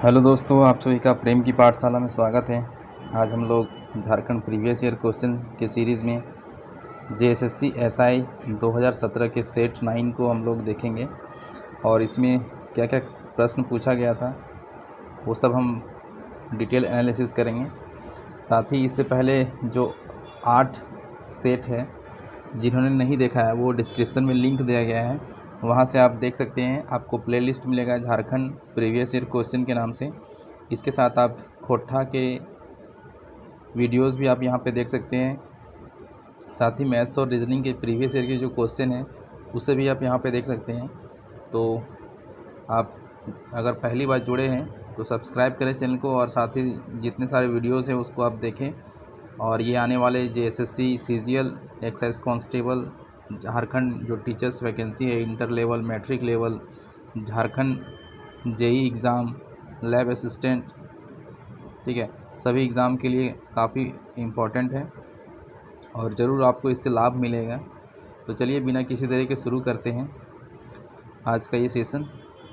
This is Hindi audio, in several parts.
हेलो दोस्तों, आप सभी का प्रेम की पाठशाला में स्वागत है। आज हम लोग झारखंड प्रीवियस ईयर क्वेश्चन के सीरीज़ में जेएसएससी एसआई 2017 के सेट 9 को हम लोग देखेंगे और इसमें क्या क्या प्रश्न पूछा गया था वो सब हम डिटेल एनालिसिस करेंगे। साथ ही इससे पहले जो 8 सेट है, जिन्होंने नहीं देखा है वो डिस्क्रिप्शन में लिंक दिया गया है, वहाँ से आप देख सकते हैं। आपको प्लेलिस्ट मिलेगा झारखंड प्रीवियस ईयर क्वेश्चन के नाम से। इसके साथ आप खोट्ठा के वीडियोस भी आप यहाँ पे देख सकते हैं। साथ ही मैथ्स और रीजनिंग के प्रीवियस ईयर के जो क्वेश्चन हैं उसे भी आप यहाँ पे देख सकते हैं। तो आप अगर पहली बार जुड़े हैं तो सब्सक्राइब करें चैनल को और साथ ही जितने सारे वीडियोज़ हैं उसको आप देखें। और ये आने वाले JSSC CGL excise constable Jharkhand जो टीचर्स वैकेंसी है, inter level, matric level, Jharkhand JE exam, lab assistant, ठीक है, सभी एग्ज़ाम के लिए काफ़ी इम्पोर्टेंट है और ज़रूर आपको इससे लाभ मिलेगा। तो चलिए बिना किसी देरी के शुरू करते हैं आज का ये सेशन।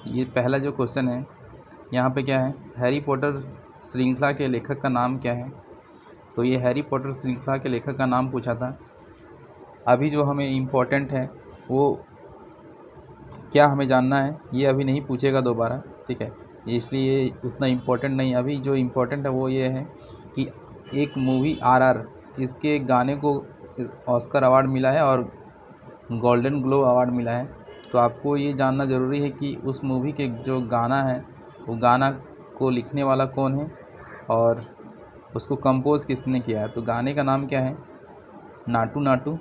ये पहला जो क्वेश्चन है यहाँ पे क्या है, हैरी पॉटर श्रृंखला के लेखक का नाम क्या है। तो ये हैरी पॉटर श्रृंखला के लेखक का नाम पूछा था। अभी जो हमें इम्पोर्टेंट है वो क्या हमें जानना है, ये अभी नहीं पूछेगा दोबारा, ठीक है, इसलिए उतना इम्पोर्टेंट नहीं। अभी जो इम्पोर्टेंट है वो ये है कि एक मूवी आरआर, इसके गाने को ऑस्कर अवार्ड मिला है और गोल्डन ग्लोब अवार्ड मिला है। तो आपको ये जानना ज़रूरी है कि उस मूवी के जो गाना है वो गाना को लिखने वाला कौन है और उसको कंपोज़ किसने किया है। तो गाने का नाम क्या है, नाटू नाटू।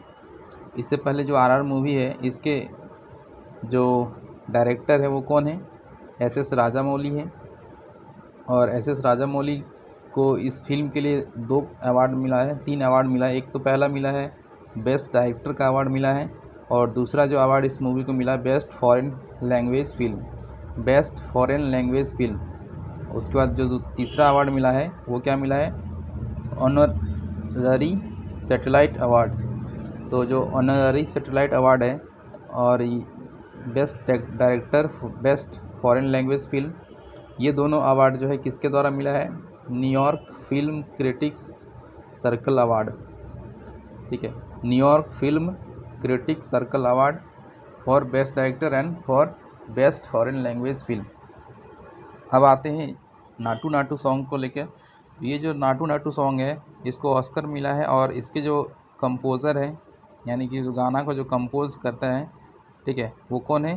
इससे पहले जो आरआर मूवी है इसके जो डायरेक्टर है वो कौन है, एस.एस. राजामौली है। और एस.एस. राजामौली को इस फिल्म के लिए 2 अवार्ड मिला है, 3 अवार्ड मिला है। एक तो पहला मिला है बेस्ट डायरेक्टर का अवार्ड मिला है और दूसरा जो अवार्ड इस मूवी को मिला है best foreign language film, best foreign language film. उसके बाद जो तीसरा अवार्ड मिला है वो क्या मिला है, ऑनररी सैटेलाइट अवार्ड। तो जो ऑनररी सैटेलाइट अवार्ड है और best director, best foreign language film, ये दोनों अवार्ड जो है किसके द्वारा मिला है, New York film critics circle award, ठीक है, New York film critics circle award for best director and for best foreign language film. अब आते हैं नाटू नाटू सॉन्ग को लेकर। ये जो नाटू नाटू सॉन्ग है इसको ऑस्कर मिला है और इसके जो कंपोज़र है, यानी कि जो गाना को जो कंपोज़ करता है, ठीक है, वो कौन है,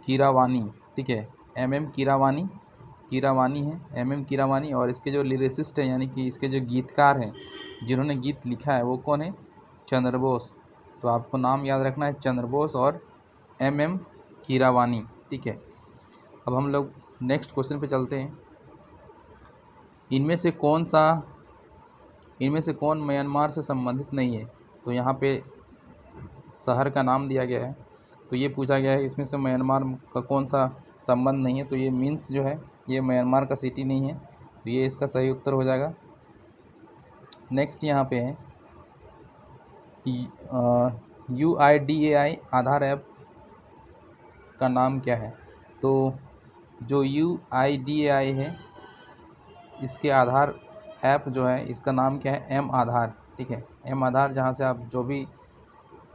कीरावानी, ठीक है, एम कीरावानी है, एम कीरावानी। और इसके जो लिरिसिस्ट है यानी कि इसके जो गीतकार हैं, जिन्होंने गीत लिखा है वो कौन है, चंद्रबोस। तो आपको नाम याद रखना है, चंद्रबोस और एम कीरावानी, ठीक है। अब हम लोग नेक्स्ट क्वेश्चन पे चलते हैं। इनमें से कौन म्यांमार से संबंधित नहीं है। तो यहाँ पे शहर का नाम दिया गया है, तो ये पूछा गया है इसमें से म्यांमार का कौन सा संबंध नहीं है। तो ये मीन्स जो है ये म्यांमार का सिटी नहीं है, तो ये इसका सही उत्तर हो जाएगा। नेक्स्ट यहाँ पे है UIDAI आधार ऐप का नाम क्या है। तो जो UIDAI है इसके आधार ऐप जो है इसका नाम क्या है, एम आधार, ठीक है, एम आधार, जहाँ से आप जो भी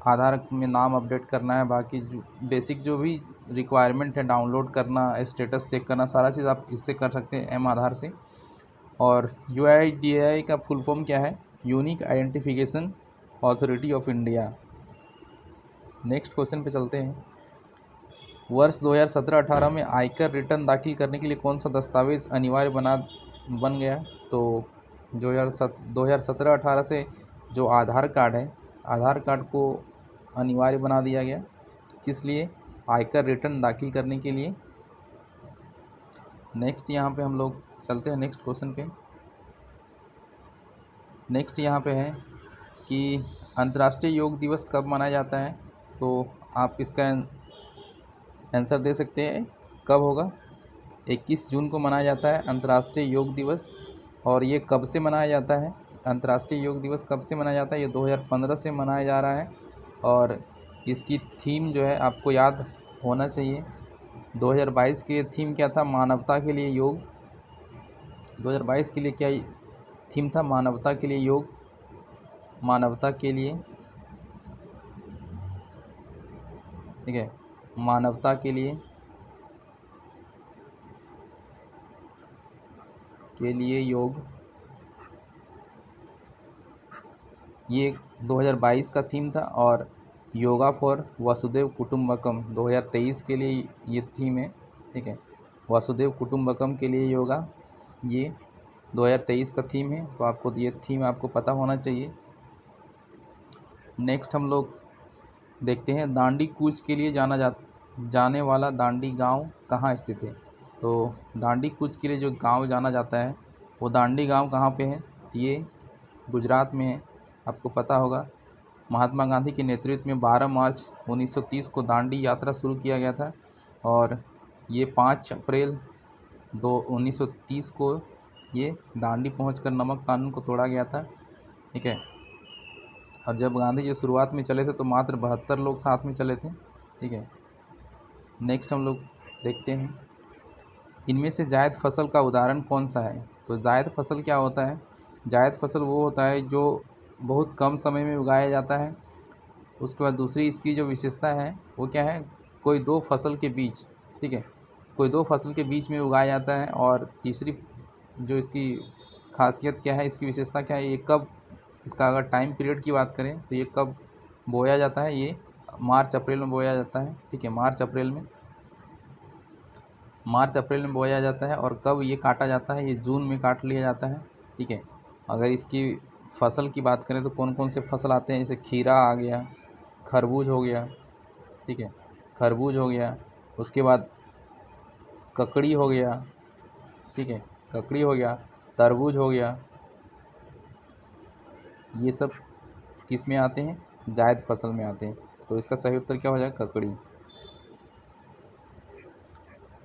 आधार में नाम अपडेट करना है, बाकी जो बेसिक जो भी रिक्वायरमेंट है, डाउनलोड करना, स्टेटस चेक करना, सारा चीज़ आप इससे कर सकते हैं, एम आधार से। और UIDAI का फुल फॉर्म क्या है, unique identification authority of India. Next question पे चलते हैं। वर्ष 2017-18 में आयकर रिटर्न दाखिल करने के लिए कौन सा दस्तावेज़ अनिवार्य बन गया। तो 2017-18 से जो आधार कार्ड है, आधार कार्ड को अनिवार्य बना दिया गया, किस लिए, आयकर रिटर्न दाखिल करने के लिए। नेक्स्ट यहाँ पे हम लोग चलते हैं नेक्स्ट क्वेश्चन पे। नेक्स्ट यहाँ पे है कि अंतर्राष्ट्रीय योग दिवस कब मनाया जाता है। तो आप इसका आंसर दे सकते हैं, कब होगा, 21 जून को मनाया जाता है अंतर्राष्ट्रीय योग दिवस। और ये कब से मनाया जाता है, अंतर्राष्ट्रीय योग दिवस कब से मनाया जाता है, ये 2015 से मनाया जा रहा है। और इसकी थीम जो है आपको याद होना चाहिए, 2022 की थीम क्या था, मानवता के लिए योग। 2022 के लिए क्या थीम था? मानवता के लिए योग, मानवता के लिए, ठीक है, मानवता के लिए योग, ये 2022 का थीम था। और योगा फॉर वसुदेव कुटुंबकम 2023 के लिए ये थीम है, ठीक है, वसुदेव कुटुंबकम के लिए योगा, ये 2023 का थीम है। तो आपको ये थीम आपको पता होना चाहिए। नेक्स्ट हम लोग देखते हैं दांडी कूच के लिए जाने वाला दांडी गांव कहाँ स्थित है। तो दांडी कूच के लिए जो गांव जाना जाता है वो दांडी गांव कहाँ पे है? तो ये गुजरात में है, आपको पता होगा। महात्मा गांधी के नेतृत्व में 12 मार्च 1930 को दांडी यात्रा शुरू किया गया था और ये 5 अप्रैल 1930 को ये दांडी पहुंचकर नमक कानून को तोड़ा गया था, ठीक है। और जब गांधी जी शुरुआत में चले थे तो मात्र 72 लोग साथ में चले थे, ठीक है। नेक्स्ट हम लोग देखते हैं इनमें से जायद फसल का उदाहरण कौन सा है। तो जायद फसल क्या होता है? जायद फसल वो होता है जो बहुत कम समय में उगाया जाता है। उसके बाद दूसरी इसकी जो विशेषता है वो क्या है? कोई दो फसल के बीच, ठीक है, कोई दो फसल के बीच में उगाया जाता है। और तीसरी जो इसकी खासियत क्या है, इसकी विशेषता क्या है, ये कब, इसका अगर टाइम पीरियड की बात करें तो ये कब बोया जाता है? ये मार्च अप्रैल में बोया जाता है, ठीक है, मार्च अप्रैल में बोया जाता है। और कब ये काटा जाता है? ये जून में काट लिया जाता है, ठीक है। अगर इसकी फसल की बात करें तो कौन कौन से फसल आते हैं, जैसे खीरा आ गया, खरबूज हो गया, ठीक है, खरबूज हो गया, उसके बाद ककड़ी हो गया, ठीक है, ककड़ी हो गया, तरबूज हो गया, ये सब किस में आते हैं? जायद फसल में आते हैं। तो इसका सही उत्तर क्या हो जाएगा? ककड़ी।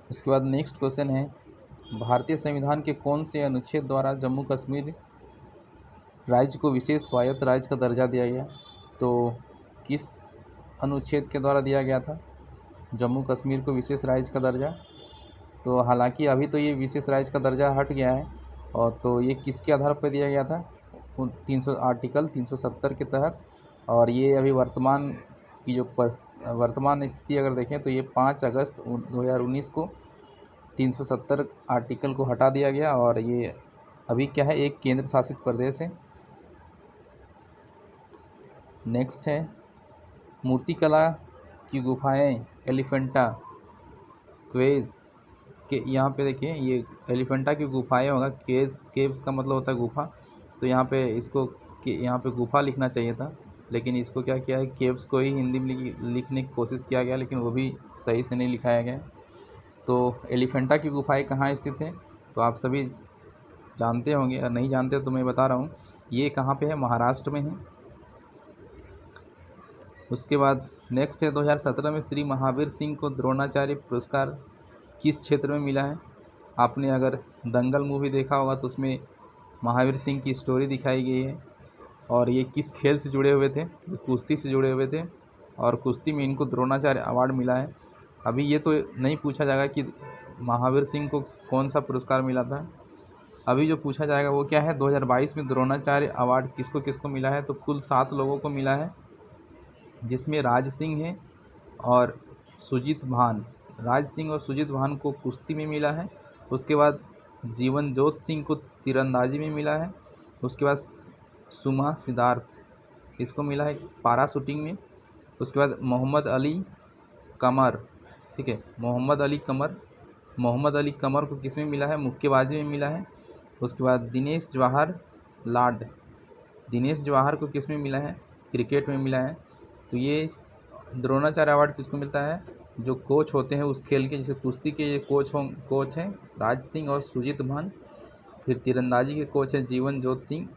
उसके बाद नेक्स्ट क्वेश्चन है भारतीय संविधान के कौन से अनुच्छेद द्वारा जम्मू कश्मीर राज्य को विशेष स्वायत्त राज्य का दर्जा दिया गया? तो किस अनुच्छेद के द्वारा दिया गया था जम्मू कश्मीर को विशेष राज्य का दर्जा? तो हालांकि अभी तो ये विशेष राज्य का दर्जा हट गया है, और तो ये किसके आधार पर दिया गया था? आर्टिकल 370 के तहत। और ये अभी वर्तमान की जो वर्तमान स्थिति अगर देखें तो ये 5 अगस्त 2019 को 370 आर्टिकल को हटा दिया गया और ये अभी क्या है? एक केंद्र शासित प्रदेश है। नेक्स्ट है मूर्तिकला की गुफाएं एलिफेंटा क्वेज के, यहाँ पे देखिए ये एलिफेंटा की गुफाएं होगा, केव्स का मतलब होता है गुफा। तो यहाँ पे इसको यहाँ पे गुफा लिखना चाहिए था, लेकिन इसको क्या किया है, केव्स को ही हिंदी में लिखने की कोशिश किया गया, लेकिन वो भी सही से नहीं लिखाया गया। तो एलिफेंटा की गुफाएं कहाँ स्थित है? तो आप सभी जानते होंगे, और नहीं जानते तो मैं बता रहा हूँ, ये कहाँ पे है? महाराष्ट्र में है। उसके बाद नेक्स्ट है 2017 में श्री महावीर सिंह को द्रोणाचार्य पुरस्कार किस क्षेत्र में मिला है? आपने अगर दंगल मूवी देखा होगा तो उसमें महावीर सिंह की स्टोरी दिखाई गई है, और ये किस खेल से जुड़े हुए थे? ये कुश्ती से जुड़े हुए थे, और कुश्ती में इनको द्रोणाचार्य अवार्ड मिला है। अभी ये तो नहीं पूछा जाएगा कि महावीर सिंह को कौन सा पुरस्कार मिला था, अभी जो पूछा जाएगा वो क्या है, 2022 में द्रोणाचार्य अवार्ड किसको किसको मिला है? तो कुल 7 लोगों को मिला है, जिसमें राज सिंह है और सुजीत भान। राज सिंह और सुजीत भान को कुश्ती में मिला है। उसके बाद जीवनजोत सिंह को तीरंदाजी में मिला है। उसके बाद सुमा सिद्धार्थ, इसको मिला है पारा शूटिंग में। उसके बाद मोहम्मद अली कमर, ठीक है, मोहम्मद अली कमर को किस में मिला है? मुक्केबाजी में मिला है। उसके बाद दिनेश जवाहर को किस में मिला है? क्रिकेट में मिला है। तो ये द्रोणाचार्य अवार्ड किसको मिलता है? जो कोच होते हैं उस खेल के, जैसे कुश्ती के ये कोच हैं राज सिंह और सुजीत भान, फिर तीरंदाजी के कोच हैं जीवनजोत सिंह,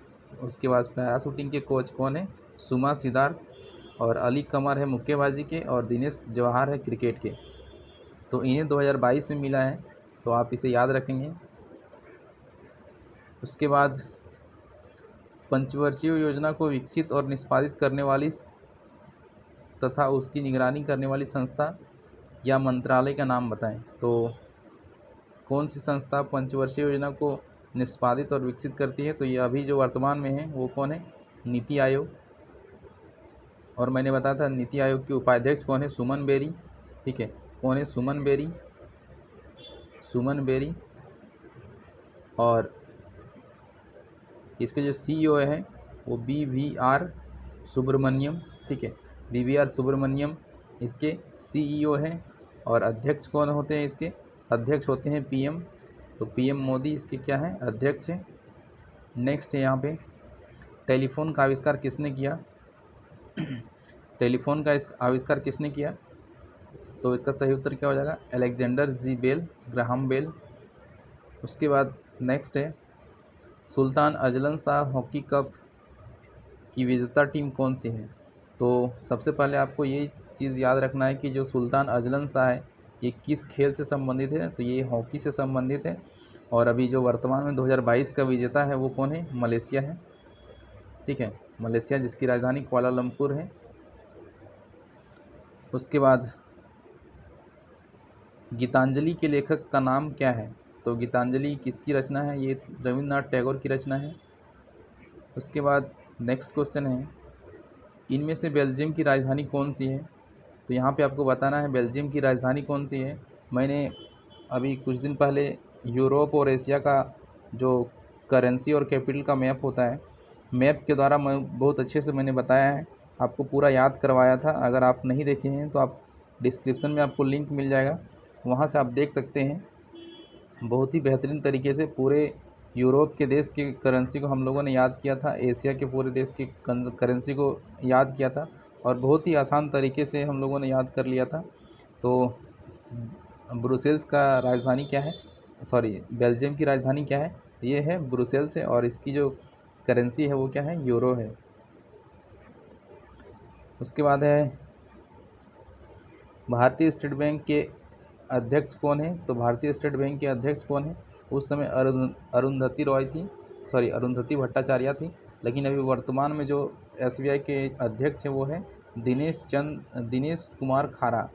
उसके बाद पैराशूटिंग के कोच कौन है? सुमा सिद्धार्थ, और अली कमर है मुक्केबाजी के, और दिनेश जवाहर है क्रिकेट के। तो इन्हें 2022 में मिला है, तो आप इसे याद रखेंगे। उसके बाद पंचवर्षीय योजना को विकसित और निष्पादित करने वाली तथा उसकी निगरानी करने वाली संस्था या मंत्रालय का नाम बताएं। तो कौन सी संस्था पंचवर्षीय योजना को निष्पादित और विकसित करती है, तो ये अभी जो वर्तमान में है वो कौन है? नीति आयोग। और मैंने बताया था नीति आयोग के उपाध्यक्ष कौन है? सुमन बेरी। ठीक है, कौन है? सुमन बेरी। सुमन बेरी। और इसके जो सीईओ है वो BVR सुब्रमण्यम। ठीक है, BVR सुब्रमण्यम इसके सीईओ हैं। और अध्यक्ष कौन होते हैं? इसके अध्यक्ष होते हैं PM। तो PM मोदी इसके क्या है? अध्यक्ष हैं। नेक्स्ट है यहाँ पे, टेलीफोन का आविष्कार किसने किया? टेलीफोन का आविष्कार किसने किया? तो इसका सही उत्तर क्या हो जाएगा? अलेक्जेंडर जी बेल, ग्राहम बेल। उसके बाद नेक्स्ट है, Sultan Azlan Shah hockey cup की विजेता टीम कौन सी है? तो सबसे पहले आपको ये चीज़ याद रखना है कि जो सुल्तान अजलन शाह है ये किस खेल से संबंधित है? तो ये हॉकी से संबंधित है। और अभी जो वर्तमान में 2022 का विजेता है वो कौन है? मलेशिया है। ठीक है, मलेशिया, जिसकी राजधानी कुआलालंपुर है। उसके बाद गीतांजलि के लेखक का नाम क्या है? तो गीतांजलि किसकी रचना है? ये रविंद्रनाथ टैगोर की रचना है। उसके बाद नेक्स्ट क्वेश्चन है, इनमें से बेल्जियम की राजधानी कौन सी है? तो यहाँ पे आपको बताना है बेल्जियम की राजधानी कौन सी है। मैंने अभी कुछ दिन पहले यूरोप और एशिया का जो करेंसी और कैपिटल का मैप होता है, मैप के द्वारा मैं बहुत अच्छे से मैंने बताया है, आपको पूरा याद करवाया था। अगर आप नहीं देखे हैं तो आप डिस्क्रिप्शन में आपको लिंक मिल जाएगा, वहाँ से आप देख सकते हैं। बहुत ही बेहतरीन तरीके से पूरे यूरोप के देश की करेंसी को हम लोगों ने याद किया था, एशिया के पूरे देश की करेंसी को याद किया था, और बहुत ही आसान तरीके से हम लोगों ने याद कर लिया था। तो ब्रुसेल्स का राजधानी क्या है? सॉरी, बेल्जियम की राजधानी क्या है? ये है ब्रुसेल्स है, और इसकी जो करेंसी है वो क्या है? यूरो है। उसके बाद है, भारतीय स्टेट बैंक के अध्यक्ष कौन है? तो भारतीय स्टेट बैंक के अध्यक्ष कौन है? उस समय अरुंधति रॉय थी, सॉरी अरुंधति भट्टाचार्य थी। लेकिन अभी वर्तमान में जो SBI के अध्यक्ष हैं वो है दिनेश कुमार खारा।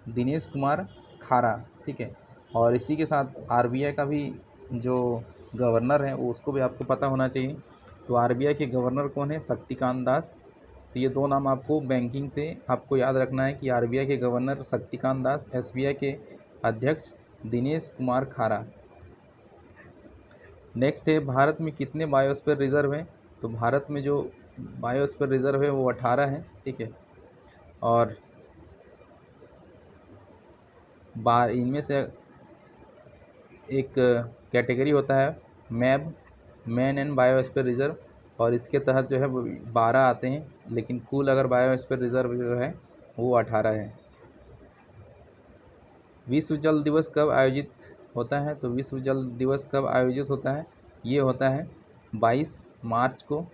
दिनेश कुमार खारा। ठीक है, और इसी के साथ RBI का भी जो गवर्नर है वो उसको भी आपको पता होना चाहिए। तो RBI के गवर्नर कौन है? शक्तिकांत दास। तो ये दो नाम आपको बैंकिंग से आपको याद रखना है कि RBI के गवर्नर शक्तिकांत दास, SBI के अध्यक्ष दिनेश कुमार खारा। नेक्स्ट है, भारत में कितने बायोस्फीयर रिजर्व हैं? तो भारत में जो बायोस्फीयर रिजर्व है वो 18 है। ठीक है, और इनमें से एक कैटेगरी होता है मैब, मैन एंड बायोस्फीयर रिजर्व, और इसके तहत जो है 12 आते हैं, लेकिन कुल अगर बायोस्फीयर रिजर्व जो है वो 18 है। विश्व जल दिवस कब आयोजित होता है? तो विश्व जल दिवस कब आयोजित होता है? ये होता है 22 मार्च को।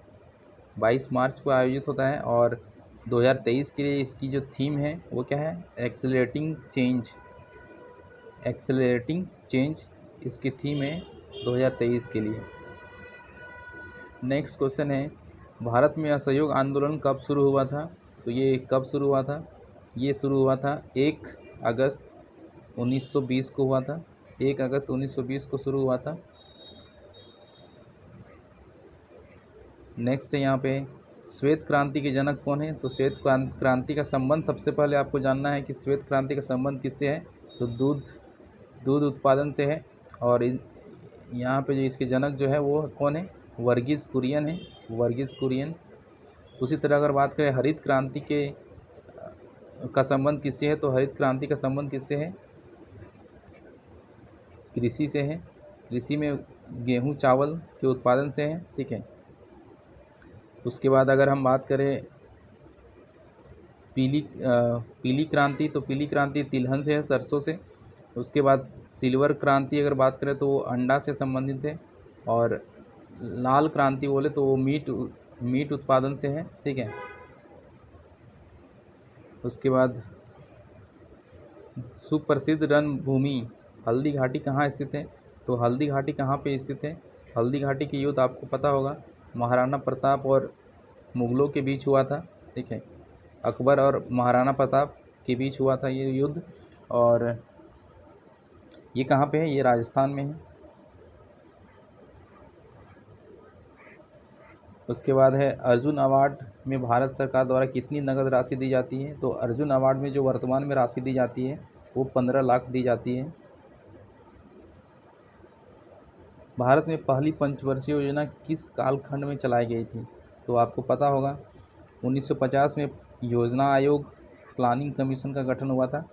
22 मार्च को आयोजित होता है, और 2023 के लिए इसकी जो थीम है वो क्या है? Accelerating change. एक्सेलरेटिंग चेंज इसकी थीम है 2023 के लिए। नेक्स्ट क्वेश्चन है, भारत में असहयोग आंदोलन कब शुरू हुआ था? तो ये कब शुरू हुआ था? ये शुरू हुआ था 1 अगस्त 1920 को हुआ था। 1 अगस्त 1920 को शुरू हुआ था। नेक्स्ट है यहाँ पे, श्वेत क्रांति के जनक कौन है? तो श्वेत क्रांति का संबंध सबसे पहले आपको जानना है कि श्वेत क्रांति का संबंध किससे है? तो दूध उत्पादन से है। और यहाँ पे जो इसके जनक जो है वो कौन है? वर्गीस कुरियन है, वर्गीस कुरियन। उसी तरह अगर बात करें हरित क्रांति का संबंध किससे है? तो हरित क्रांति का संबंध किससे है? कृषि से है। कृषि में गेहूँ चावल के उत्पादन से है। ठीक है, उसके बाद अगर हम बात करें पीली क्रांति, तो पीली क्रांति तिलहन से है, सरसों से। उसके बाद सिल्वर क्रांति अगर बात करें तो वो अंडा से संबंधित है। और लाल क्रांति बोले तो वो मीट उत्पादन से है। ठीक है, उसके बाद सुप्रसिद्ध रणभूमि हल्दी घाटी कहाँ स्थित है? तो हल्दी घाटी कहाँ पे स्थित है? हल्दी घाटी की युद्ध आपको पता होगा, महाराणा प्रताप और मुग़लों के बीच हुआ था। ठीक है, अकबर और महाराणा प्रताप के बीच हुआ था ये युद्ध। और ये कहाँ पे है? ये राजस्थान में है। उसके बाद है अर्जुन अवार्ड में भारत सरकार द्वारा कितनी नकद राशि दी जाती है। तो अर्जुन अवार्ड में जो वर्तमान में राशि दी जाती है वो 15 लाख दी जाती है। भारत में पहली पंचवर्षीय योजना किस कालखंड में चलाई गई थी। तो आपको पता होगा 1950 में योजना आयोग प्लानिंग कमीशन का गठन हुआ था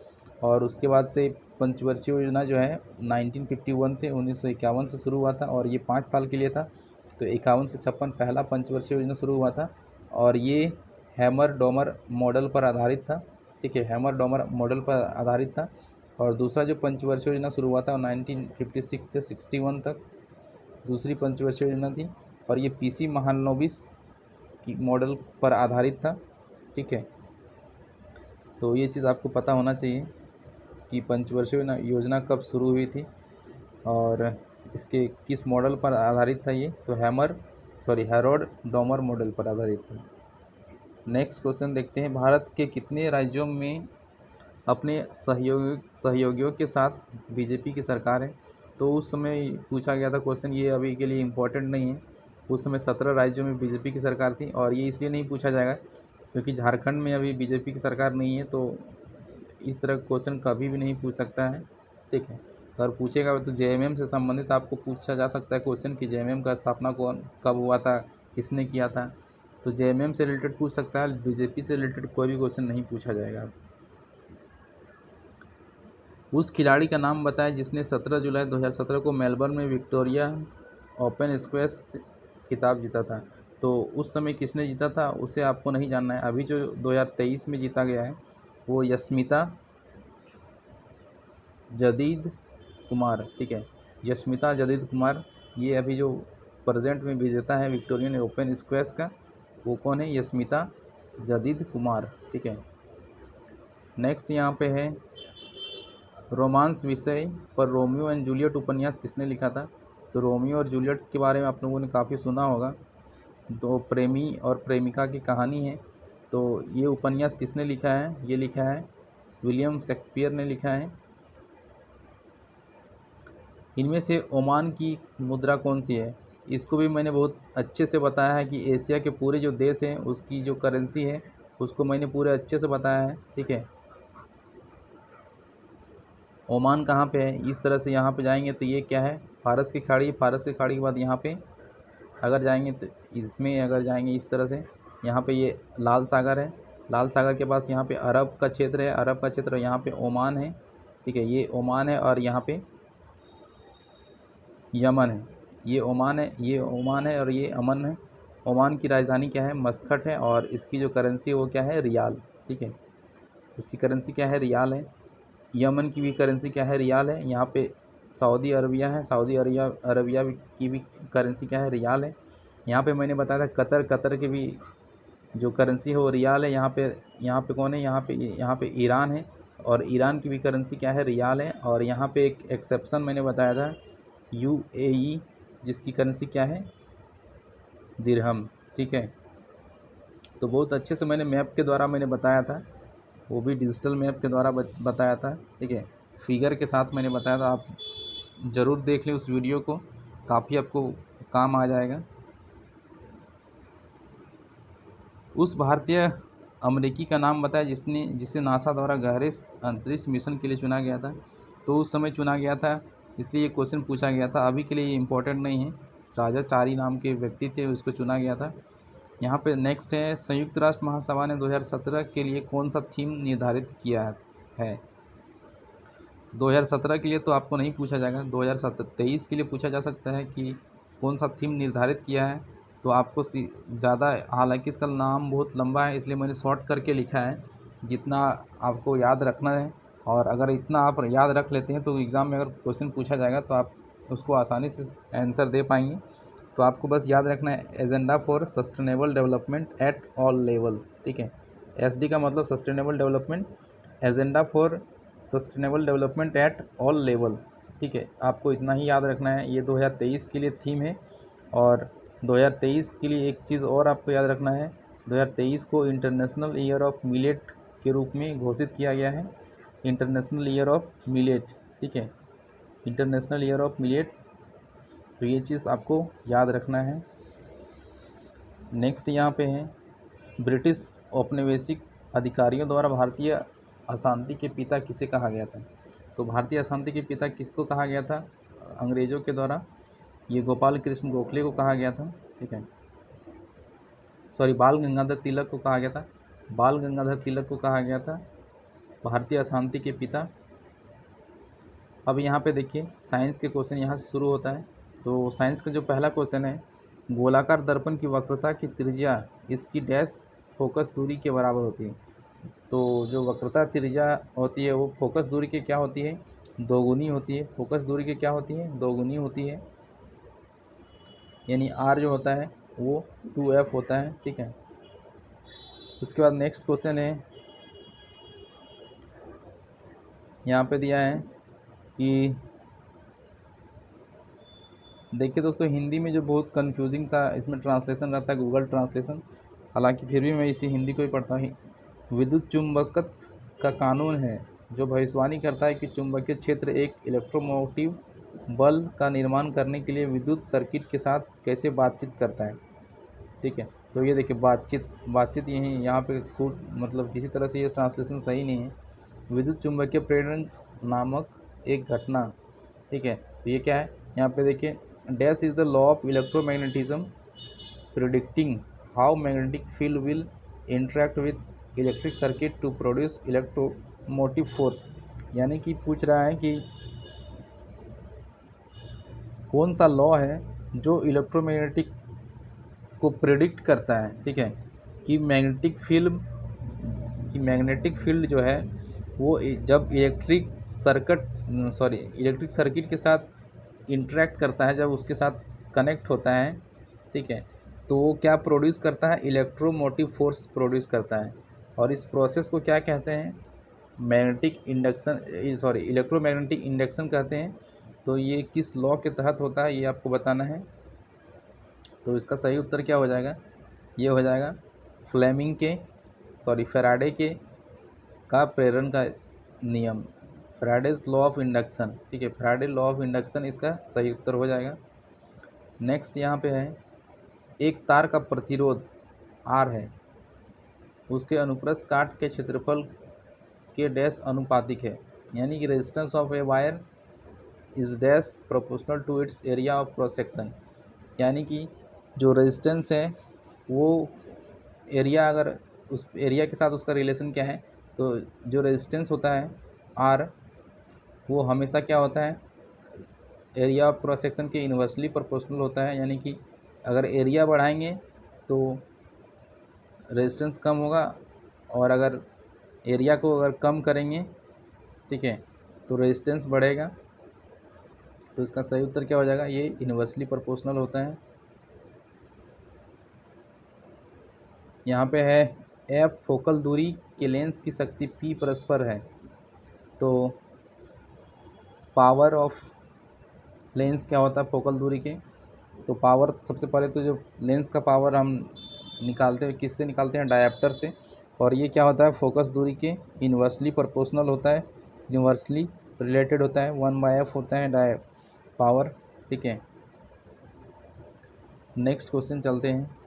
और उसके बाद से पंचवर्षीय योजना जो है 1951 से 1951 से शुरू हुआ था और ये 5 साल के लिए था। तो 51 से 56 पहला पंचवर्षीय योजना शुरू हुआ था और ये हैमर डोमर मॉडल पर आधारित था। ठीक है, हैमर डोमर मॉडल पर आधारित था। और दूसरा जो पंचवर्षीय योजना शुरू हुआ था 1956 से 61 तक दूसरी पंचवर्षीय योजना थी और ये पीसी महालनोबिस की मॉडल पर आधारित था। ठीक है, तो ये चीज़ आपको पता होना चाहिए कि पंचवर्षीय योजना कब शुरू हुई थी और इसके किस मॉडल पर आधारित था ये। तो हैरोल्ड डोमर मॉडल पर आधारित था। नेक्स्ट क्वेश्चन देखते हैं, भारत के कितने राज्यों में अपने सहयोगियों के साथ बीजेपी की सरकार है। तो उस समय पूछा गया था क्वेश्चन, ये अभी के लिए इम्पोर्टेंट नहीं है। उस समय 17 राज्यों में बीजेपी की सरकार थी और ये इसलिए नहीं पूछा जाएगा क्योंकि झारखंड में अभी बीजेपी की सरकार नहीं है, तो इस तरह क्वेश्चन कभी भी नहीं पूछ सकता है। ठीक है, अगर पूछेगा तो जेएमएम से संबंधित आपको पूछा जा सकता है क्वेश्चन कि जेएमएम का स्थापना कब हुआ था, किसने किया था। तो जेएमएम से रिलेटेड पूछ सकता है, बीजेपी से रिलेटेड कोई भी क्वेश्चन नहीं पूछा जाएगा। उस खिलाड़ी का नाम बताएं जिसने 17 जुलाई 2017 को मेलबर्न में विक्टोरिया ओपन स्क्वैश खिताब जीता था। तो उस समय किसने जीता था उसे आपको नहीं जानना है। अभी जो 2023 में जीता गया है वो यस्मिता जदीद कुमार। ठीक है, यस्मिता जदीद कुमार, ये अभी जो प्रेजेंट में विजेता है विक्टोरियन ओपन स्क्वैश का, वो कौन है, यस्मिता जदीद कुमार। ठीक है, नेक्स्ट यहाँ पे है, रोमांस विषय पर रोमियो एंड जूलियट उपन्यास किसने लिखा था। तो रोमियो और जूलियट के बारे में आप लोगों ने काफ़ी सुना होगा। तो प्रेमी और प्रेमिका की कहानी है। तो ये उपन्यास किसने लिखा है, ये लिखा है विलियम शेक्सपियर ने लिखा है। इनमें से ओमान की मुद्रा कौन सी है। इसको भी मैंने बहुत अच्छे से बताया है कि एशिया के पूरे जो देश हैं उसकी जो करेंसी है उसको मैंने पूरे अच्छे से बताया है। ठीक है, ओमान कहाँ पे है, इस तरह से यहाँ पे जाएंगे तो ये क्या है, फारस की खाड़ी। फारस की खाड़ी के बाद यहाँ पे अगर जाएंगे तो इसमें अगर जाएंगे इस तरह से यहाँ पे ये लाल सागर है। लाल सागर के पास यहाँ पे अरब का क्षेत्र है, अरब का क्षेत्र यहाँ पे ओमान है। ठीक है, ये ओमान है और यहाँ पे यमन है। ये ओमान है, ये ओमान है और ये अमन है। ओमान की राजधानी क्या है, मस्कट है और इसकी जो करेंसी है वो क्या है, रियाल। ठीक है, उसकी करेंसी क्या है, रियाल है। यमन की भी करेंसी क्या है, रियाल है। यहाँ पे सऊदी अरबिया है, सऊदी अरबिया की भी करेंसी क्या है, रियाल है। यहाँ पे मैंने बताया था कतर की भी जो करेंसी है वो रियाल है। यहाँ पे कौन है, यहाँ पे ईरान है और ईरान की भी करेंसी क्या है, रियाल है। और यहाँ पे एक एक्सेप्शन मैंने बताया था यूएई, जिसकी करेंसी क्या है, दिरहम। ठीक है, तो बहुत अच्छे से मैंने मैप के द्वारा मैंने बताया था, वो भी डिजिटल मैप के द्वारा बताया था। ठीक है, फिगर के साथ मैंने बताया था, आप ज़रूर देख लें उस वीडियो को, काफ़ी आपको काम आ जाएगा। उस भारतीय अमेरिकी का नाम बताया जिसे नासा द्वारा गहरे अंतरिक्ष मिशन के लिए चुना गया था। तो उस समय चुना गया था इसलिए ये क्वेश्चन पूछा गया था, अभी के लिए ये इम्पोर्टेंट नहीं है। राजा चारी नाम के व्यक्ति थे, उसको चुना गया था। यहाँ पे नेक्स्ट है, संयुक्त राष्ट्र महासभा ने 2017 के लिए कौन सा थीम निर्धारित किया है। 2017 के लिए तो आपको नहीं पूछा जाएगा, 2023 के लिए पूछा जा सकता है कि कौन सा थीम निर्धारित किया है। तो आपको ज़्यादा, हालांकि इसका नाम बहुत लंबा है इसलिए मैंने शॉर्ट करके लिखा है, जितना आपको याद रखना है। और अगर इतना आप याद रख लेते हैं तो एग्ज़ाम में अगर क्वेश्चन पूछा जाएगा तो आप उसको आसानी से आंसर दे पाएंगे। तो आपको बस याद रखना है, agenda for sustainable development at all level. ठीक है, एसडी का मतलब sustainable development, agenda for sustainable development at all level. ठीक है, आपको इतना ही याद रखना है। ये 2023 के लिए थीम है। और 2023 के लिए एक चीज़ और आपको याद रखना है, 2023 को इंटरनेशनल ईयर ऑफ मिलेट के रूप में घोषित किया गया है। International year of millet. ठीक है, इंटरनेशनल ईयर ऑफ मिलेट, तो ये चीज़ आपको याद रखना है। नेक्स्ट यहाँ पे है, ब्रिटिश औपनिवेशिक अधिकारियों द्वारा भारतीय अशांति के पिता किसे कहा गया था? तो भारतीय अशांति के पिता किसको कहा गया था अंग्रेज़ों के द्वारा? ये गोपाल कृष्ण गोखले को कहा गया था, ठीक है। सॉरी, बाल गंगाधर तिलक को कहा गया था। बाल गंगाधर तिलक को कहा गया था भारतीय अशांति के पिता। अब यहाँ पे देखिए साइंस के क्वेश्चन यहाँ से शुरू होता है। तो साइंस का जो पहला क्वेश्चन है, गोलाकार दर्पण की वक्रता की त्रिज्या इसकी डैश फोकस दूरी के बराबर होती है। तो जो वक्रता त्रिज्या होती है वो फोकस दूरी के क्या होती है? दोगुनी होती है। फोकस दूरी के क्या होती है? दोगुनी होती है, यानी r जो होता है वो 2f होता है, ठीक है। उसके बाद नेक्स्ट क्वेश्चन है, यहाँ पे दिया है कि देखिए दोस्तों, हिंदी में जो बहुत कंफ्यूजिंग सा इसमें ट्रांसलेशन रहता है, गूगल ट्रांसलेशन, हालांकि फिर भी मैं इसी हिंदी को ही पढ़ता हूँ। विद्युत चुंबकत्व का कानून है जो भविष्यवाणी करता है कि चुंबकीय क्षेत्र एक इलेक्ट्रोमोटिव बल का निर्माण करने के लिए विद्युत सर्किट के साथ कैसे बातचीत करता है, ठीक है। तो ये देखिए बातचीत यही यहाँ पे सूट, मतलब किसी तरह से ये ट्रांसलेशन सही नहीं है। विद्युत चुंबकीय प्रेरण नामक एक घटना, ठीक है। तो ये क्या है, यहाँ पे देखिए, dash is the law of electromagnetism predicting how magnetic field will interact with electric circuit to produce electromotive force. यानी कि पूछ रहा है कि कौन सा लॉ है जो इलेक्ट्रोमैग्नेटिक को प्रिडिक्ट करता है, ठीक है, कि मैग्नेटिक फील्ड जो है वो जब इलेक्ट्रिक सर्किट के साथ इंटरेक्ट करता है, जब उसके साथ कनेक्ट होता है, ठीक है, तो वो क्या प्रोड्यूस करता है? इलेक्ट्रोमोटिव फोर्स प्रोड्यूस करता है। और इस प्रोसेस को क्या कहते हैं? इलेक्ट्रोमैग्नेटिक इंडक्शन कहते हैं। तो ये किस लॉ के तहत होता है ये आपको बताना है। तो इसका सही उत्तर क्या हो जाएगा? ये हो जाएगा फैराडे के का प्रेरण का नियम, फैराडेज लॉ ऑफ इंडक्शन, ठीक है। फैराडे लॉ ऑफ इंडक्शन इसका सही उत्तर हो जाएगा। नेक्स्ट यहाँ पे है, एक तार का प्रतिरोध R है, उसके अनुप्रस्थ काट के क्षेत्रफल के डैश अनुपातिक है, यानी कि resistance of a wire is dash proportional to its area of cross section. यानी कि जो रेजिस्टेंस है वो एरिया, अगर उस एरिया के साथ उसका रिलेशन क्या है, तो जो रेजिस्टेंस होता है R वो हमेशा क्या होता है? एरिया ऑफ क्रॉस सेक्शन के इन्वर्सली प्रोपोर्शनल होता है। यानी कि अगर एरिया बढ़ाएंगे तो रेजिस्टेंस कम होगा, और अगर एरिया को अगर कम करेंगे, ठीक है, तो रेजिस्टेंस बढ़ेगा। तो इसका सही उत्तर क्या हो जाएगा? ये इन्वर्सली प्रोपोर्शनल होता है। यहाँ पे है, एफ फोकल दूरी के लेंस की शक्ति P परस्पर है। तो पावर ऑफ लेंस क्या होता है फोकल दूरी के? तो पावर, सबसे पहले तो जो लेंस का पावर हम निकालते हैं किससे निकालते हैं? डायप्टर से। और ये क्या होता है? फोकस दूरी के इन्वर्सली प्रोपोर्शनल होता है, इन्वर्सली रिलेटेड होता है, 1/f होता है पावर, ठीक है। नेक्स्ट क्वेश्चन चलते हैं।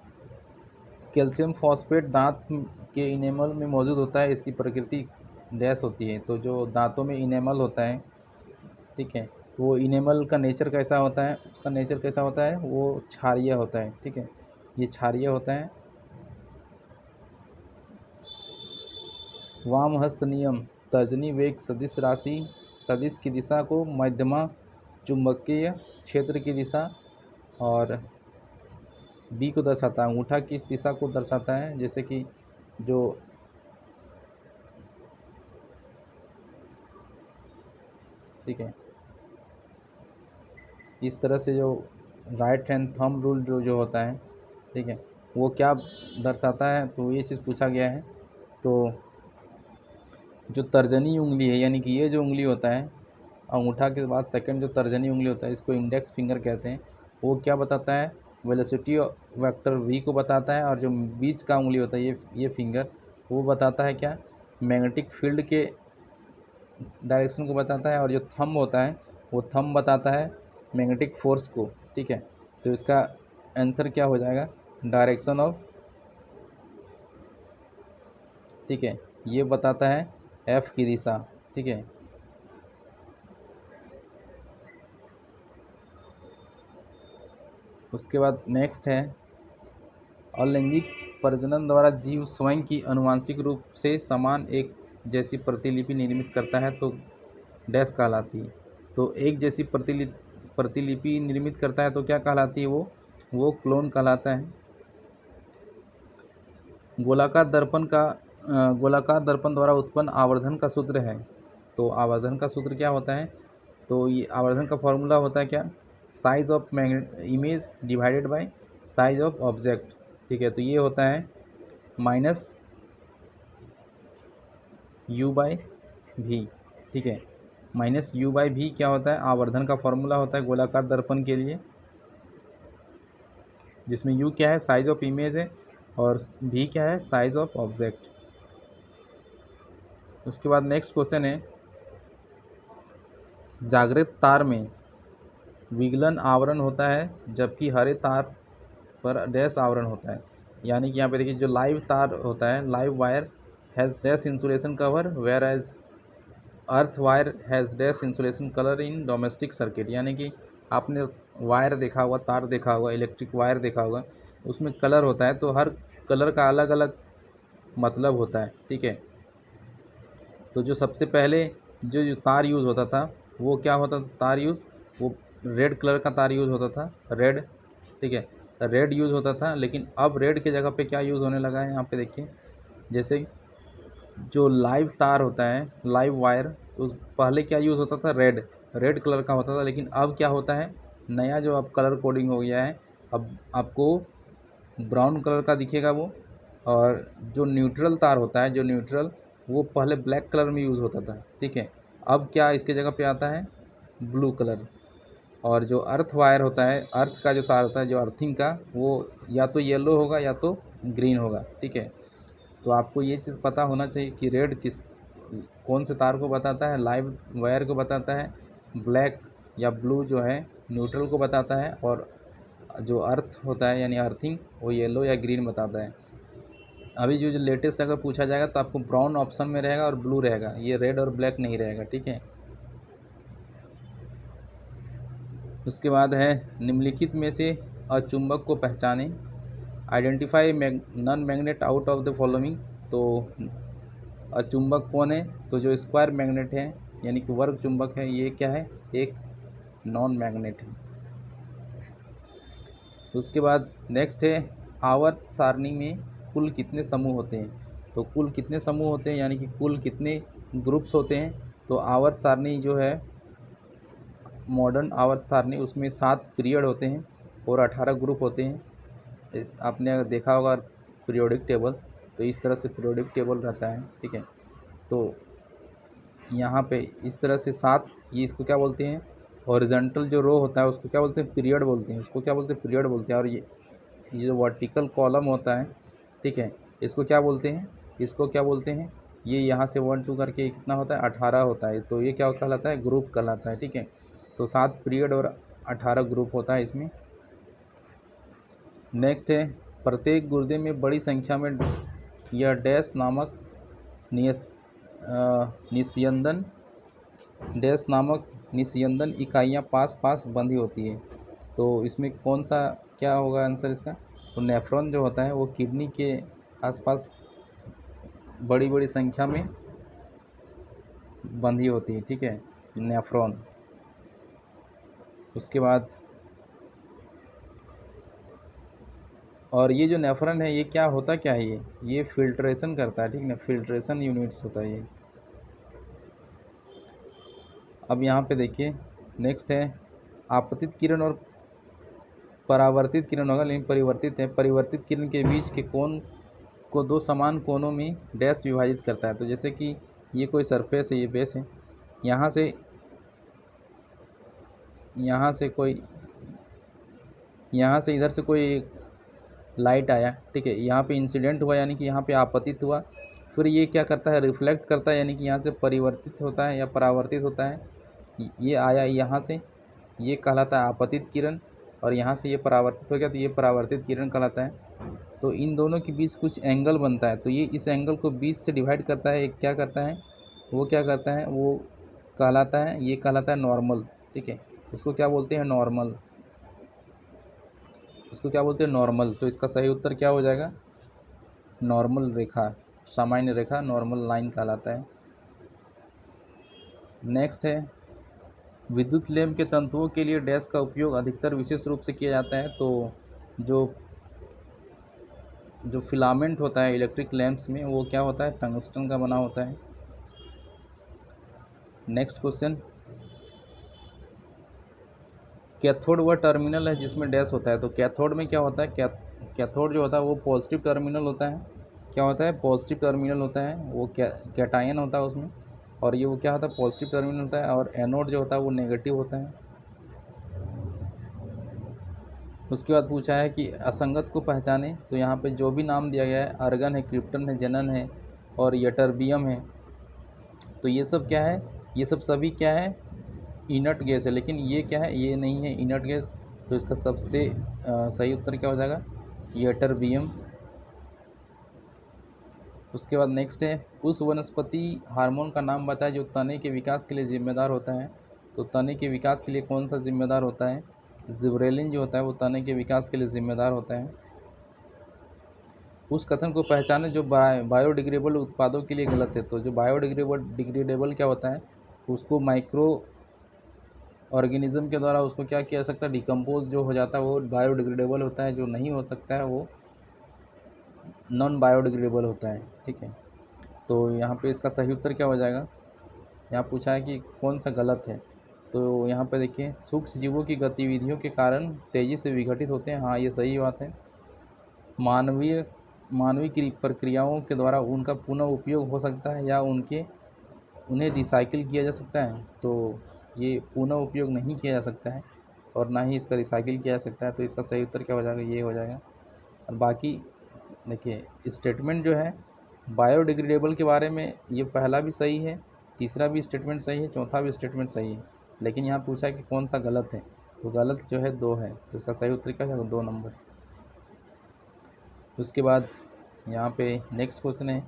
कैल्शियम फॉस्फेट दांत के इनेमल में मौजूद होता है, इसकी प्रकृति डैश होती है। तो जो दांतों में इनेमल होता है, ठीक है, तो वो इनेमल का नेचर कैसा होता है? उसका नेचर कैसा होता है? वो क्षारीय होता है, ठीक है, ये क्षारीय होता है। वाम हस्त नियम तर्जनी वेग सदिश की दिशा को मध्यमा चुंबकीय क्षेत्र की दिशा और बी को दर्शाता है। अंगूठा किस दिशा को दर्शाता है? जैसे कि जो ठीक है, इस तरह से जो राइट हैंड थंब रूल जो होता है, ठीक है, वो क्या दर्शाता है? तो ये चीज़ पूछा गया है। तो जो तर्जनी उंगली है, यानी कि ये जो उंगली होता है अंगूठा के बाद सेकंड जो तर्जनी उंगली होता है, इसको इंडेक्स फिंगर कहते हैं। वो क्या बताता है? वेलोसिटी वेक्टर v को बताता है। और जो बीच का उंगली होता है ये फिंगर, वो बताता है क्या? मैग्नेटिक फील्ड के डायरेक्शन को बताता है। और जो थंब होता है वो थंब बताता है मैग्नेटिक फोर्स को, ठीक है। तो इसका आंसर क्या हो जाएगा? डायरेक्शन ऑफ, ठीक है, ये बताता है एफ की दिशा, ठीक है। उसके बाद नेक्स्ट है अलैंगिक प्रजनन द्वारा जीव स्वयं की आनुवंशिक रूप से समान एक जैसी प्रतिलिपि निर्मित करता है तो डैश कहलाती है। तो एक जैसी प्रतिलिपि निर्मित करता है तो क्या कहलाती है वो क्लोन कहलाता है। गोलाकार दर्पण द्वारा उत्पन्न आवर्धन का सूत्र है। तो आवर्धन का सूत्र क्या होता है, तो ये आवर्धन का फॉर्मूला होता है क्या, size of image divided by size of object, ठीक है। तो ये होता है माइनस यू बाई भी, ठीक है। माइनस यू बाई भी क्या होता है, आवर्धन का फॉर्मूला होता है गोलाकार दर्पण के लिए, जिसमें यू क्या है, साइज ऑफ इमेज है, और भी क्या है, साइज ऑफ ऑब्जेक्ट। उसके बाद नेक्स्ट क्वेश्चन है जागृत तार में विगलन आवरण होता है जबकि हरे तार पर डैश आवरण होता है। यानी कि यहाँ पे देखिए जो लाइव तार होता है, live wire has dash insulation cover whereas earth wire has dash insulation colour in domestic circuit. यानी कि आपने वायर देखा होगा, तार देखा होगा, इलेक्ट्रिक वायर देखा होगा, उसमें कलर होता है, तो हर कलर का अलग अलग मतलब होता है, ठीक है। तो जो सबसे पहले जो तार यूज़ होता था वो क्या होता था, तार यूज़ वो रेड कलर का तार यूज़ होता था, रेड, ठीक है, रेड यूज़ होता था। लेकिन अब रेड की जगह पे क्या यूज़ होने लगा है, यहाँ पे देखिए, जैसे जो लाइव तार होता है, लाइव वायर, उस पहले क्या यूज़ होता था, रेड कलर का होता था। लेकिन अब क्या होता है, नया जो अब कलर कोडिंग हो गया है, अब आपको ब्राउन कलर का दिखेगा वो। और जो न्यूट्रल तार होता है, जो न्यूट्रल, वो पहले ब्लैक कलर में यूज़ होता था, ठीक है। अब क्या इसके जगह पे आता है, ब्लू कलर। और जो अर्थ वायर होता है, अर्थ का जो तार होता है, जो अर्थिंग का, वो या तो येलो होगा या तो ग्रीन होगा, ठीक है। तो आपको ये चीज़ पता होना चाहिए कि रेड कौन से तार को बताता है, लाइव वायर को बताता है, ब्लैक या ब्लू जो है न्यूट्रल को बताता है, और जो अर्थ होता है यानी अर्थिंग, वो येलो या ग्रीन बताता है। अभी जो लेटेस्ट अगर पूछा जाएगा तो आपको ब्राउन ऑप्शन में रहेगा और ब्लू रहेगा, ये रेड और ब्लैक नहीं रहेगा, ठीक है। उसके बाद है निम्नलिखित में से अचुंबक को पहचानें, identify non magnet out of the following. तो अचुंबक कौन है, तो जो स्क्वायर मैग्नेट है यानी कि वर्ग चुंबक है, ये क्या है, एक नॉन मैग्नेट है। उसके बाद नेक्स्ट है आवर्त सारणी में कुल कितने समूह होते हैं। तो कुल कितने समूह होते हैं यानी कि कुल कितने ग्रुप्स होते हैं। तो आवर्त सारणी जो है, मॉडर्न आवर्त सारणी, उसमें 7 पीरियड होते हैं और 18 ग्रुप होते हैं। आपने अगर देखा होगा पीरियोडिक टेबल, तो इस तरह से पीरियोडिक टेबल रहता है, ठीक है। तो यहाँ पे इस तरह से 7, ये इसको क्या बोलते हैं, हॉरिजॉन्टल जो रो होता है उसको क्या बोलते हैं, पीरियड बोलते हैं, उसको क्या बोलते हैं, पीरियड बोलते हैं। और ये जो वर्टिकल कॉलम होता है, ठीक है, इसको क्या बोलते हैं, इसको क्या बोलते हैं, ये यहाँ से 1 2 करके कितना होता है, 18 होता है। तो ये क्या कहलाता है, ग्रुप कहलाता है, ठीक है। तो 7 पीरियड और 18 ग्रुप होता है इसमें। नेक्स्ट है प्रत्येक गुर्दे में बड़ी संख्या में यह डैश नामक निस्यंदन डैश नामक निस्यंदन इकाइयाँ पास पास बंधी होती है। तो इसमें कौन सा क्या होगा आंसर इसका, तो नेफ्रॉन जो होता है वो किडनी के आसपास बड़ी बड़ी संख्या में बंधी होती है, ठीक है, नेफ्रॉन। उसके बाद और ये जो नेफ्रॉन है ये क्या होता क्या है, ये फिल्ट्रेशन करता है, ठीक है ना, फिल्ट्रेशन यूनिट्स होता है ये। अब यहाँ पे देखिए नेक्स्ट है आपतित किरण और परावर्तित किरण होगा, लेकिन परिवर्तित है। परिवर्तित किरण के बीच के कोण को 2 समान कोणों में डैश विभाजित करता है। तो जैसे कि ये कोई सरफेस है, ये बेस है, यहाँ से इधर से कोई लाइट आया, ठीक है, यहाँ पे इंसिडेंट हुआ यानी कि यहाँ पे आपतित हुआ, फिर ये क्या करता है, रिफ्लेक्ट करता है यानी कि यहाँ से परिवर्तित होता है या परावर्तित होता है। ये आया यहाँ से, ये कहलाता है आपतित किरण, और यहाँ से ये परावर्तित हो गया, तो ये परावर्तित किरण कहलाता है। तो इन दोनों के बीच कुछ एंगल बनता है, तो ये इस एंगल को 20 से डिवाइड करता है, एक क्या करता है, वो क्या करता है, वो कहलाता है, ये कहलाता है नॉर्मल। ठीक है, इसको क्या बोलते हैं, नॉर्मल। इसको क्या बोलते हैं, नॉर्मल। तो इसका सही उत्तर क्या हो जाएगा, नॉर्मल रेखा, सामान्य रेखा, नॉर्मल लाइन कहलाता है। नेक्स्ट है, विद्युत लैंप के तंतुओं के लिए डैश का उपयोग अधिकतर विशेष रूप से किया जाता है। तो जो फिलामेंट होता है इलेक्ट्रिक लैंप्स में, वो क्या होता है, टंगस्टन का बना होता है। नेक्स्ट क्वेश्चन, कैथोड वह टर्मिनल है जिसमें डैश होता है। तो कैथोड में क्या होता है, कैथोड जो होता है वो पॉजिटिव टर्मिनल होता है। क्या होता है, पॉजिटिव टर्मिनल होता है, वो कैटायन होता है उसमें, और ये वो क्या होता है, पॉजिटिव टर्मिनल होता है। और एनोड जो होता है वो नेगेटिव होता है। उसके बाद पूछा है कि असंगत को पहचाने। तो यहाँ पे जो भी नाम दिया गया है, आर्गन है, क्रिप्टन है, जेनन है और यटरबियम है, तो ये सब क्या है, ये सब सभी क्या है, इनर्ट गैस है। लेकिन ये क्या है, ये नहीं है इनर्ट गैस। तो इसका सबसे सही उत्तर क्या हो जाएगा, यटरबियम। उसके बाद नेक्स्ट है, उस वनस्पति हार्मोन का नाम बताएं जो तने के विकास के लिए जिम्मेदार होता है। तो तने के विकास के लिए कौन सा जिम्मेदार होता है, जिब्रेलिन जो होता है वो तने के विकास के लिए जिम्मेदार होता है। उस कथन को पहचाने जो बायोडिग्रेडेबल उत्पादों के लिए गलत है। तो जो बायोडिग्रेडेबल क्या होता है, उसको माइक्रो ऑर्गेनिज्म के द्वारा उसको क्या किया जा सकता है, डिकम्पोज जो हो जाता है वो बायोडिग्रेडेबल होता है, जो नहीं हो सकता है वो नॉन बायोडिग्रेडेबल होता है। ठीक है, तो यहाँ पे इसका सही उत्तर क्या हो जाएगा, यहाँ पूछा है कि कौन सा गलत है। तो यहाँ पे देखिए, सूक्ष्म जीवों की गतिविधियों के कारण तेज़ी से विघटित होते हैं, हाँ ये सही बात है। मानवीय प्रक्रियाओं के द्वारा उनका पुनः उपयोग हो सकता है या उन्हें रिसाइकिल किया जा सकता है। तो ये पुनः उपयोग नहीं किया जा सकता है और ना ही इसका रिसाइकिल किया जा सकता है। तो इसका सही उत्तर क्या हो जाएगा, ये हो जाएगा। और बाकी देखिए, स्टेटमेंट जो है बायोडिग्रेडेबल के बारे में, ये पहला भी सही है, तीसरा भी स्टेटमेंट सही है, चौथा भी स्टेटमेंट सही है। लेकिन यहाँ पूछा है कि कौन सा गलत है, तो गलत जो है 2 है। तो इसका सही उत्तर क्या है, 2 नंबर। उसके बाद यहाँ पे नेक्स्ट क्वेश्चन है,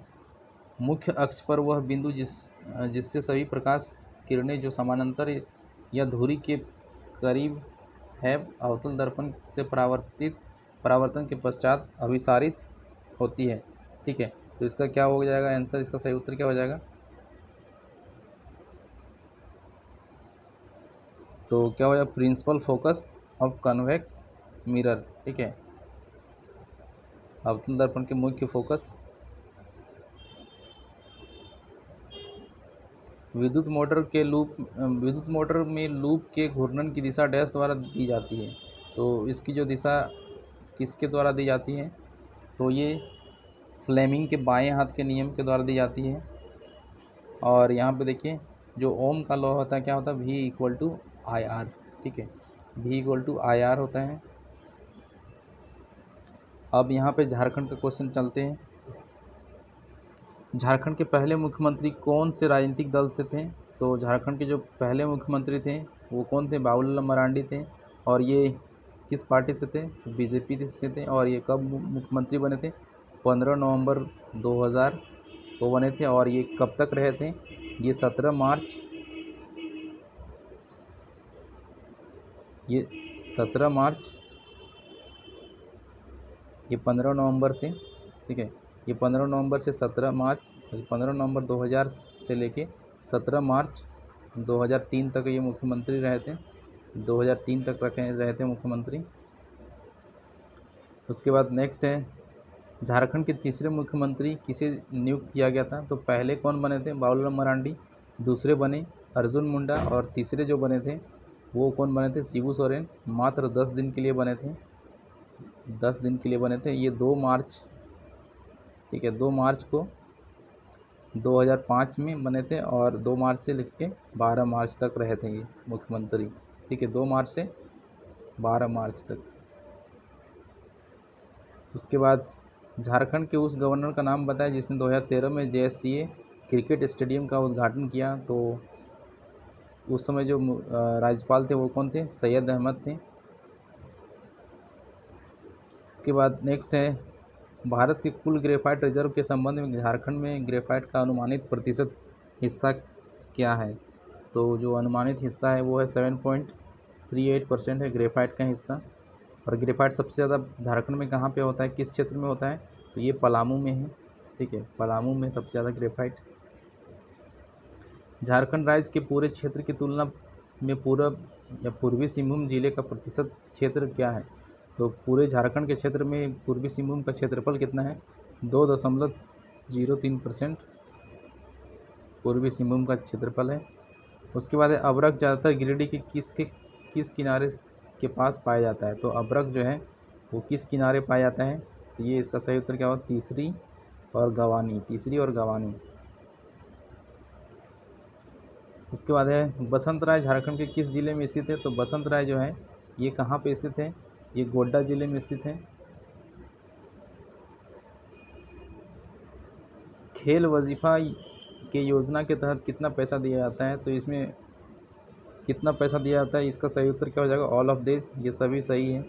मुख्य अक्ष पर वह बिंदु जिससे सभी प्रकाश किरणें जो समानांतर या धुरी के करीब है, अवतल दर्पण से परावर्तन के पश्चात अभिसारित होती है। ठीक है, तो इसका क्या हो जाएगा आंसर, इसका सही उत्तर क्या हो जाएगा, तो क्या हो जाएगा, principal focus of convex mirror. ठीक है, अवतल दर्पण के मुख्य फोकस। विद्युत मोटर में लूप के घूर्णन की दिशा डैश द्वारा दी जाती है। तो इसकी जो दिशा किसके द्वारा दी जाती है, तो ये फ्लेमिंग के बाएं हाथ के नियम के द्वारा दी जाती है। और यहाँ पे देखिए, जो ओम का लॉ होता है, क्या होता है, V=IR। ठीक है, V=IR होता है। अब यहाँ पे झारखंड का क्वेश्चन चलते हैं। झारखंड के पहले मुख्यमंत्री कौन से राजनीतिक दल से थे। तो झारखंड के जो पहले मुख्यमंत्री थे वो कौन थे, बाबूलाल मरांडी थे। और ये किस पार्टी से थे, तो बीजेपी से थे। और ये कब मुख्यमंत्री बने थे, 15 नवंबर 2000 को बने थे। और ये कब तक रहे थे, ये 17 मार्च, ये 17 मार्च, ये 15 नवंबर से, ठीक है, ये 15 नवंबर से 17 मार्च, 15 नवंबर 2000 से लेके 17 मार्च 2003 तक ये मुख्यमंत्री रहे थे। 2003 तक रहे थे मुख्यमंत्री। उसके बाद नेक्स्ट है, झारखंड के तीसरे मुख्यमंत्री किसे नियुक्त किया गया था। तो पहले कौन बने थे, बाबूलाल मरांडी। दूसरे बने अर्जुन मुंडा। और तीसरे जो बने थे वो कौन बने थे, शिबू सोरेन। मात्र 10 दिन के लिए बने थे, 10 दिन के लिए बने थे। ये 2 मार्च, ठीक है, 2 मार्च को 2005 में बने थे। और 2 मार्च से लेके 12 मार्च तक रहे थे ये मुख्यमंत्री। ठीक है, 2 मार्च से 12 मार्च तक। उसके बाद झारखंड के उस गवर्नर का नाम बताएं जिसने 2013 में JSCA क्रिकेट स्टेडियम का उद्घाटन किया। तो उस समय जो राज्यपाल थे वो कौन थे, सैयद अहमद थे। उसके बाद नेक्स्ट है, भारत के कुल ग्रेफाइट रिजर्व के संबंध में झारखंड में ग्रेफाइट का अनुमानित प्रतिशत हिस्सा क्या है? तो जो अनुमानित हिस्सा है वो है 7.38% है ग्रेफाइट का हिस्सा। और ग्रेफाइट सबसे ज़्यादा झारखंड में कहाँ पे होता है, किस क्षेत्र में होता है? तो ये पलामू में है, ठीक है, पलामू में सबसे ज़्यादा ग्रेफाइट। झारखंड राज्य के पूरे क्षेत्र की तुलना में पूर्व या पूर्वी सिंहभूम जिले का प्रतिशत क्षेत्र क्या है? तो पूरे झारखंड के क्षेत्र में पूर्वी सिंहभूम का क्षेत्रफल कितना है? 2.03% पूर्वी सिंहभूम का क्षेत्रफल है। उसके बाद है, अभ्रक ज़्यादातर गिरिडीह के किस किनारे के पास पाया जाता है? तो अभ्रक जो है वो किस किनारे पाया जाता है? तो ये इसका सही उत्तर क्या होगा? तीसरी और गवानी। उसके बाद है, बसंत राय झारखंड के किस जिले में स्थित है? तो बसंत राय जो है ये कहाँ पे स्थित है? ये गोड्डा जिले में स्थित है। खेल वजीफा के योजना के तहत कितना पैसा दिया जाता है? तो इसमें कितना पैसा दिया जाता है, इसका सही उत्तर क्या हो जाएगा? ऑल ऑफ दिस, ये सभी सही है।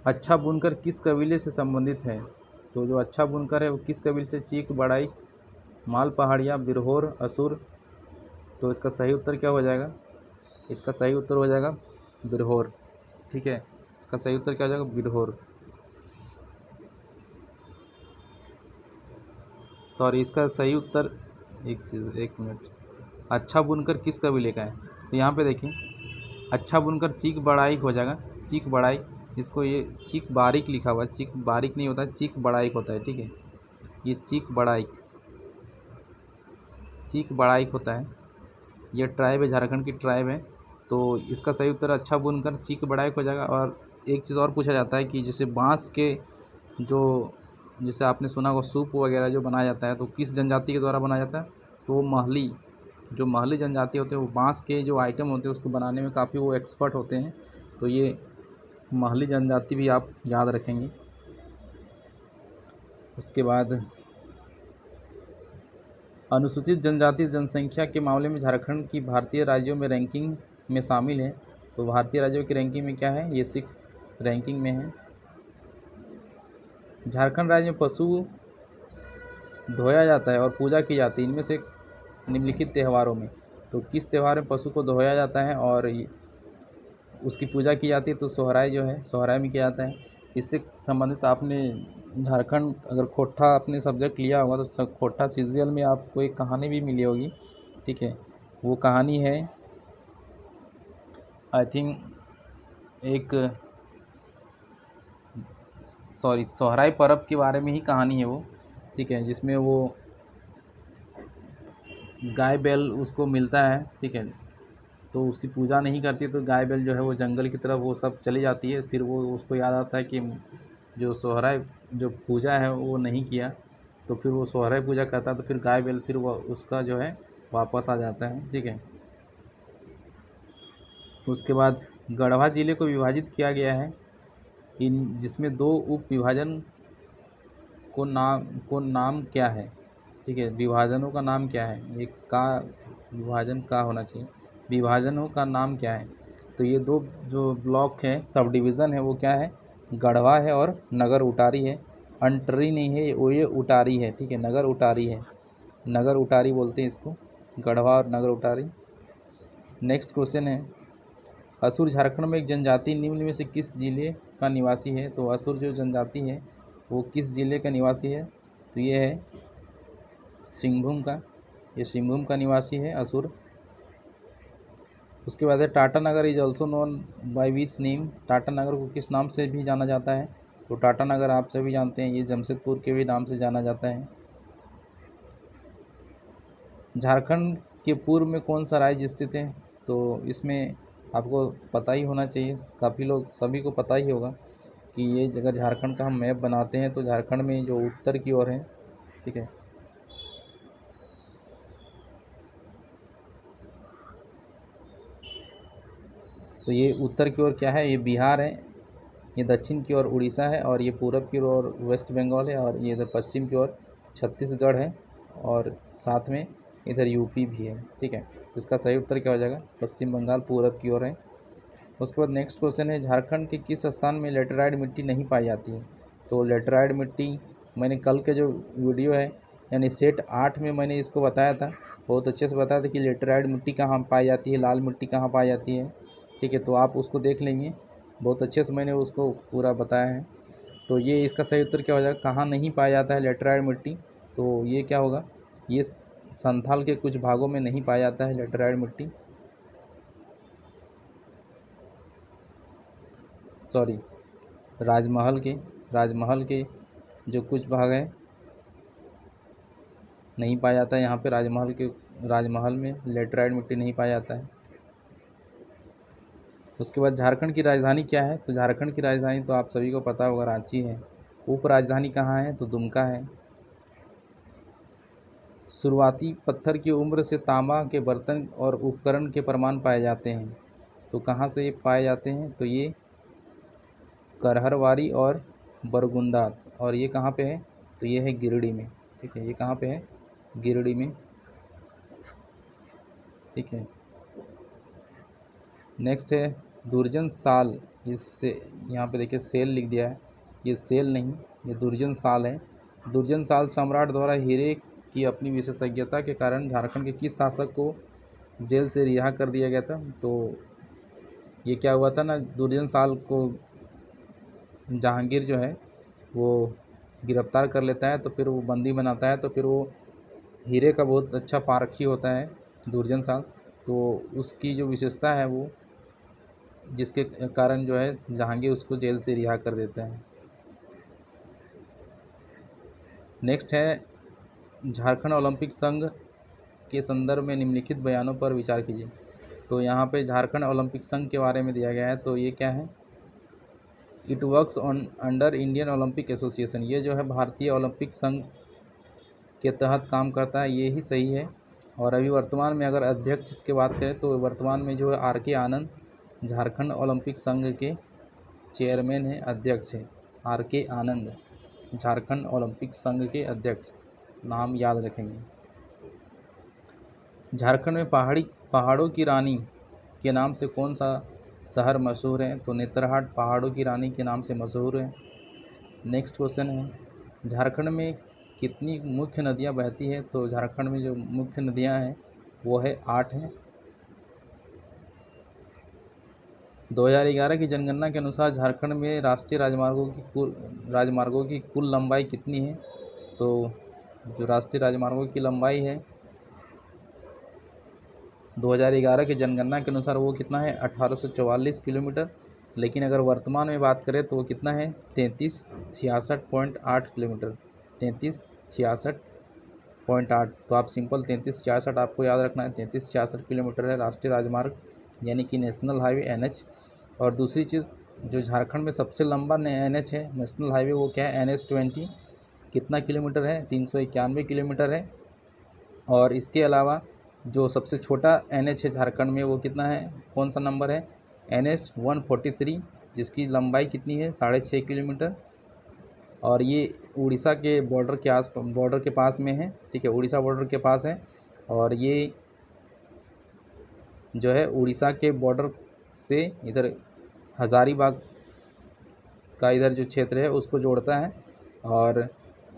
अच्छा बुनकर किस कबीले से संबंधित है? तो जो अच्छा बुनकर है वो किस कबीले से? चीक, बड़ाई, माल पहाड़िया, बिरहोर, असुर। तो इसका सही उत्तर क्या हो जाएगा? इसका सही उत्तर हो जाएगा बिरहोर, ठीक है, इसका सही उत्तर क्या हो जाएगा? बिरहोर। सॉरी, इसका सही उत्तर एक मिनट, अच्छा बुनकर किस कबीले का है? तो यहाँ पे देखिए, अच्छा बुनकर चीक बड़ाई हो जाएगा, चीक बड़ाई। इसको ये चीक बारीक लिखा हुआ है, चीक बारीक नहीं होता है, चीक बड़ाइक होता है, ठीक है, ये चीक बड़ाइक होता है। ये ट्राइब है, झारखंड की ट्राइब है। तो इसका सही उत्तर अच्छा बुनकर चीक बड़ाइक हो जाएगा। और एक चीज़ और पूछा जाता है कि जैसे बांस के जो, जैसे आपने सुना होगा सूप वगैरह जो बनाया जाता है, तो किस जनजाति के द्वारा बनाया जाता है? तो वो महली जनजाति होते हैं, वो बांस के जो आइटम होते हैं उसको बनाने में काफ़ी वो एक्सपर्ट होते हैं। तो ये महली जनजाति भी आप याद रखेंगे। उसके बाद, अनुसूचित जनजाति जनसंख्या के मामले में झारखंड की भारतीय राज्यों में रैंकिंग में शामिल है। तो भारतीय राज्यों की रैंकिंग में क्या है? ये 6 रैंकिंग में है। झारखंड राज्य में पशु धोया जाता है और पूजा की जाती है इनमें से निम्नलिखित त्योहारों में। तो किस त्यौहार में पशु को धोया जाता है और उसकी पूजा की जाती है? तो सोहराय जो है, सोहराय में किया जाता है। इससे संबंधित आपने झारखंड अगर खोट्ठा आपने सब्जेक्ट लिया होगा तो खोट्ठा सीजीएल में आपको एक कहानी भी मिली होगी, ठीक है, वो कहानी है आई थिंक सोहराय पर्व के बारे में ही कहानी है वो, ठीक है, जिसमें वो गाय बैल उसको मिलता है, ठीक है, तो उसकी पूजा नहीं करती तो गाय बैल जो है वो जंगल की तरफ वो सब चली जाती है। फिर वो उसको याद आता है कि जो सोहराय जो पूजा है वो नहीं किया, तो फिर वो सोहराय पूजा करता है, तो फिर गाय बैल फिर वो उसका जो है वापस आ जाता है, ठीक है। उसके बाद गढ़वा ज़िले को विभाजित किया गया है जिसमें 2 उप विभाजन को नाम क्या है? ठीक है, विभाजनों का नाम क्या है? एक का विभाजन का होना चाहिए, विभाजनों का नाम क्या है? तो ये 2 जो ब्लॉक है, सब डिवीज़न है, वो क्या है? गढ़वा है और नगर उटारी है। अंटरी नहीं है वो, ये उटारी है, ठीक है, नगर उटारी है, नगर उटारी बोलते हैं इसको, गढ़वा और नगर उटारी। नेक्स्ट क्वेश्चन है, असुर झारखंड में एक जनजाति निम्न में से किस जिले का निवासी है? तो असुर जो जनजाति है वो किस जिले का निवासी है? तो ये है सिंहभूम का, ये सिंहभूम का निवासी है असुर। उसके बाद है, Tatanagar is also known by which name? Tatanagar को किस नाम से भी जाना जाता है? तो टाटा नगर आप सभी जानते हैं, ये जमशेदपुर के भी नाम से जाना जाता है। झारखंड के पूर्व में कौन सा राज्य स्थित है? तो इसमें आपको पता ही होना चाहिए, काफ़ी लोग सभी को पता ही होगा कि ये जगह झारखंड का हम मैप बनाते हैं तो झारखंड में जो उत्तर की ओर है, ठीक है, तो ये उत्तर की ओर क्या है? ये बिहार है, ये दक्षिण की ओर उड़ीसा है, और ये पूरब की ओर वेस्ट बंगाल है, और ये इधर पश्चिम की ओर छत्तीसगढ़ है, और साथ में इधर यूपी भी है, ठीक है। तो इसका सही उत्तर क्या हो जाएगा? पश्चिम बंगाल पूरब की ओर है। उसके बाद नेक्स्ट क्वेश्चन है, झारखंड के किस स्थान में लेटेराइट मिट्टी नहीं पाई जाती है? तो लेटेराइट मिट्टी मैंने कल के जो वीडियो है यानी सेट 8 में मैंने इसको बताया था, बहुत अच्छे से बताया था कि लेटेराइट मिट्टी कहाँ पाई जाती है, लाल मिट्टी कहाँ पाई जाती है। ठीक है, तो आप उसको देख लेंगे, बहुत अच्छे से मैंने उसको पूरा बताया है। तो ये इसका सही उत्तर क्या हो जाएगा, कहाँ नहीं पाया जाता है लेटेराइट मिट्टी? तो ये क्या होगा, ये संथाल के कुछ भागों में नहीं पाया जाता है लेटेराइट मिट्टी, सॉरी राजमहल के जो कुछ भाग है नहीं पाया जाता है यहाँ पे। राजमहल में लेटेराइट मिट्टी नहीं पाया जाता है। उसके बाद झारखंड की राजधानी क्या है? तो झारखंड की राजधानी तो आप सभी को पता होगा, रांची है। उप राजधानी कहाँ है? तो दुमका है। शुरुआती पत्थर की उम्र से तांबा के बर्तन और उपकरण के प्रमाण पाए जाते हैं, तो कहाँ से ये पाए जाते हैं? तो ये करहरवारी और बरगुंदा, और ये कहाँ पे है? तो ये है गिरिडीह में। ठीक है, ये कहाँ पे है? गिरिडीह में। ठीक है, नेक्स्ट है दुर्जन साल, इससे यहाँ पे देखिए सेल लिख दिया है, ये सेल नहीं, ये दुर्जन साल है। दुर्जन साल सम्राट द्वारा हीरे की अपनी विशेषज्ञता के कारण झारखंड के किस शासक को जेल से रिहा कर दिया गया था? तो ये क्या हुआ था ना, दुर्जन साल को जहांगीर जो है वो गिरफ्तार कर लेता है, तो फिर वो बंदी बनाता है, तो फिर वो हीरे का बहुत अच्छा पारखी होता है दुर्जन साल, तो उसकी जो विशेषता है वो, जिसके कारण जो है जहांगीर उसको जेल से रिहा कर देता है। नेक्स्ट है झारखंड ओलंपिक संघ के संदर्भ में निम्नलिखित बयानों पर विचार कीजिए। तो यहाँ पे झारखंड ओलंपिक संघ के बारे में दिया गया है, तो ये क्या है? It works on under Indian Olympic association, ये जो है भारतीय ओलंपिक संघ के तहत काम करता है, ये ही सही है। और अभी वर्तमान में अगर अध्यक्ष की बात करें तो वर्तमान में जो है R.K. आनंद झारखंड ओलंपिक संघ के चेयरमैन है, अध्यक्ष है। R.K. आनंद झारखंड ओलंपिक संघ के अध्यक्ष, नाम याद रखेंगे। झारखंड में पहाड़ों की रानी के नाम से कौन सा शहर मशहूर है? तो नेतरहाट पहाड़ों की रानी के नाम से मशहूर है। नेक्स्ट क्वेश्चन है, झारखंड में कितनी मुख्य नदियां बहती है? तो झारखंड में जो मुख्य नदियां हैं वो है 8 हैं। 2011 की जनगणना के अनुसार झारखंड में राष्ट्रीय राजमार्गों की कुल लंबाई कितनी है? तो जो राष्ट्रीय राजमार्गों की लंबाई है 2011 की जनगणना के अनुसार वो कितना है? 1844 किलोमीटर। लेकिन अगर वर्तमान में बात करें तो वो कितना है? 3366.8 किलोमीटर, 3366.8। तो आप सिंपल 3366 आपको याद रखना है, 3366 किलोमीटर है राष्ट्रीय राजमार्ग यानी कि नेशनल हाईवे NH। और दूसरी चीज़, जो झारखंड में सबसे लंबा NH है, नेशनल हाईवे, वो क्या है? NH-20। कितना किलोमीटर है? 391 किलोमीटर है। और इसके अलावा जो सबसे छोटा NH है झारखंड में वो कितना है? कौन सा नंबर है? NH-143, जिसकी लंबाई कितनी है? 6.5 किलोमीटर। और ये उड़ीसा के बॉर्डर के पास में है। ठीक है, उड़ीसा बॉर्डर के पास है, और ये जो है उड़ीसा के बॉर्डर से इधर हज़ारीबाग का इधर जो क्षेत्र है उसको जोड़ता है। और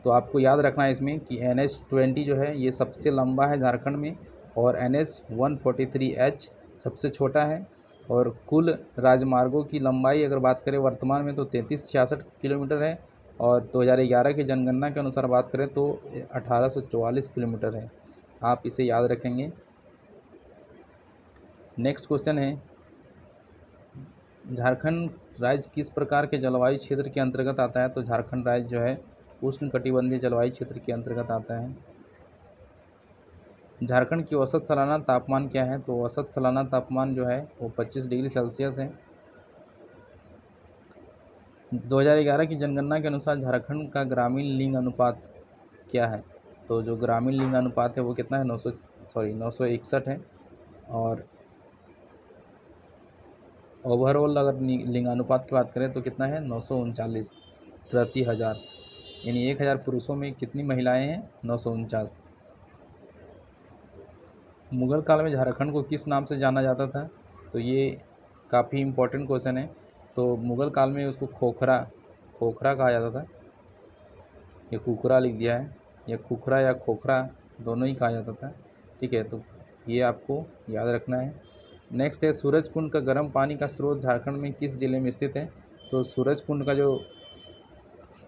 तो आपको याद रखना है इसमें कि NH-20 जो है ये सबसे लंबा है झारखंड में, और NH-143H सबसे छोटा है। और कुल राजमार्गों की लंबाई अगर बात करें वर्तमान में तो 3366 किलोमीटर है, और 2011 की जनगणना के अनुसार बात करें तो 1844 किलोमीटर है। आप इसे याद रखेंगे। नेक्स्ट क्वेश्चन है, झारखंड राज्य किस प्रकार के जलवायु क्षेत्र के अंतर्गत आता है? तो झारखंड राज्य जो है उष्णकटिबंधीय जलवायु क्षेत्र के अंतर्गत आता है। झारखंड की औसत सालाना तापमान क्या है? तो औसत सालाना तापमान जो है वो 25 डिग्री सेल्सियस है। 2011 की जनगणना के अनुसार झारखंड का ग्रामीण लिंग अनुपात क्या है? तो जो ग्रामीण लिंग अनुपात है वो कितना है? 961 है। और ओवरऑल अगर लिंगानुपात की बात करें तो कितना है? 939 प्रति हज़ार, यानी 1000 पुरुषों में कितनी महिलाएं हैं? 949। मुगल काल में झारखंड को किस नाम से जाना जाता था? तो ये काफ़ी इम्पोर्टेंट क्वेश्चन है। तो मुग़ल काल में उसको खोखरा कहा जाता था, ये कुकरा लिख दिया है, या खुखरा या खोखरा दोनों ही कहा जाता था, ठीक है। तो ये आपको याद रखना है। नेक्स्ट है सूरजकुंड का गर्म पानी का स्रोत झारखंड में किस ज़िले में स्थित है? तो सूरजकुंड का जो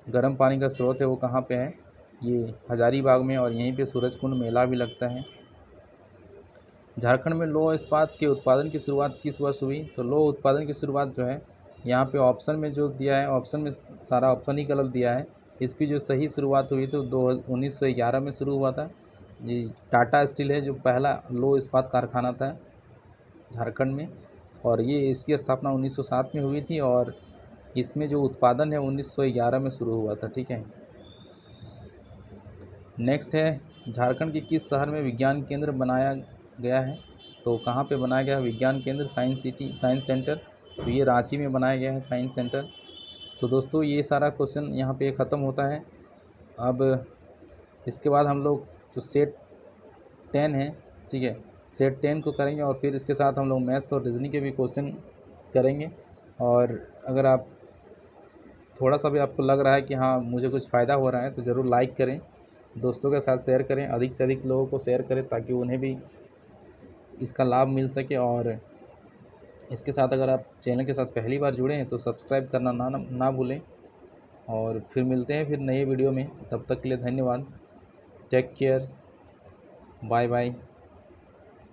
गर्म पानी का स्रोत है वो कहाँ पे है? ये हजारीबाग में, और यहीं पे सूरजकुंड मेला भी लगता है। झारखंड में लौह इस्पात के उत्पादन की शुरुआत किस वर्ष हुई? तो लौह उत्पादन की शुरुआत जो है यहाँ पे ऑप्शन में जो दिया है, ऑप्शन में सारा ऑप्शन ही गलत दिया है। इसकी जो सही शुरुआत हुई तो 1911 में शुरू हुआ था। ये टाटा स्टील है जो पहला लौह इस्पात कारखाना था झारखंड में, और ये इसकी स्थापना 1907 में हुई थी, और इसमें जो उत्पादन है 1911 में शुरू हुआ था, ठीक है। नेक्स्ट है झारखंड के किस शहर में विज्ञान केंद्र बनाया गया है? तो कहाँ पे बनाया गया है विज्ञान केंद्र? Science city, science centre. तो ये रांची में बनाया गया है साइंस सेंटर। तो दोस्तों ये सारा क्वेश्चन यहाँ पे ख़त्म होता है। अब इसके बाद हम लोग जो सेट 10 है, ठीक है, सेट 10 को करेंगे, और फिर इसके साथ हम लोग मैथ्स और रीजनिंग के भी क्वेश्चन करेंगे। और अगर आप थोड़ा सा भी आपको लग रहा है कि हाँ मुझे कुछ फ़ायदा हो रहा है तो ज़रूर लाइक करें, दोस्तों के साथ शेयर करें, अधिक से अधिक लोगों को शेयर करें ताकि उन्हें भी इसका लाभ मिल सके। और इसके साथ अगर आप चैनल के साथ पहली बार जुड़े हैं तो सब्सक्राइब करना ना भूलें। और फिर मिलते हैं फिर नए वीडियो में, तब तक के लिए धन्यवाद। Take care, bye bye.